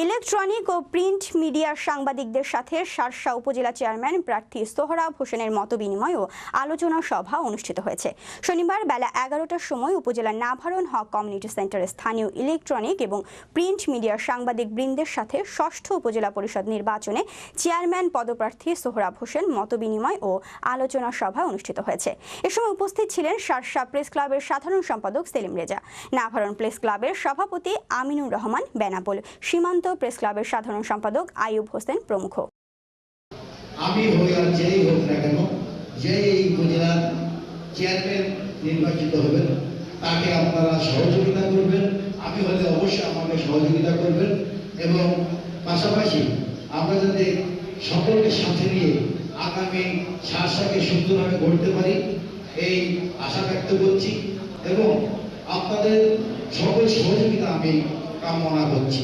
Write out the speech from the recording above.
Electronic ও print মিডিয়ার সাংবাদিকদের সাথে শার্শা উপজেলা চেয়ারম্যান প্রার্থী সোহরাব হোসেনের মতবিনিময় ও আলোচনা সভা অনুষ্ঠিত হয়েছে। শনিবার বেলা 11টার সময় উপজেলার নাভারণ হক কমিউনিটি সেন্টারে স্থানীয় ইলেকট্রনিক এবং প্রিন্ট মিডিয়ার সাংবাদিক বৃন্দের সাথে ষষ্ঠ উপজেলা পরিষদ নির্বাচনে চেয়ারম্যান পদপ্রার্থী সোহরাব হোসেন মতবিনিময় ও আলোচনা সভা অনুষ্ঠিত হয়েছে। এ সময় উপস্থিত ছিলেন শার্শা প্রেস ক্লাবের সাধারণ সম্পাদক সেলিম রেজা, নাভারণ প্রেস ক্লাবের সভাপতি আমিনুর রহমান বেনাপোল, সীমান্ত প্রেস ক্লাবের সাধারণ সম্পাদক আইয়ুব হোসেন প্রমুখ। আমি হই আর যেই হোক না কেন, যে এই উপজেলার চেয়ারম্যান নির্বাচিত হবেন তাকে আপনারা সহযোগিতা করবেন। আমি হলে অবশ্যই আমাকে সহযোগিতা করবেন এবং পাশাপাশি আমরা যাতে সকলকে সাথে নিয়ে আগামী শার্শাকে সুন্দরভাবে গড়তে পারি এই আশা ব্যক্ত করছি এবং আপনাদের সকল সহযোগিতা আমি কামনা করছি।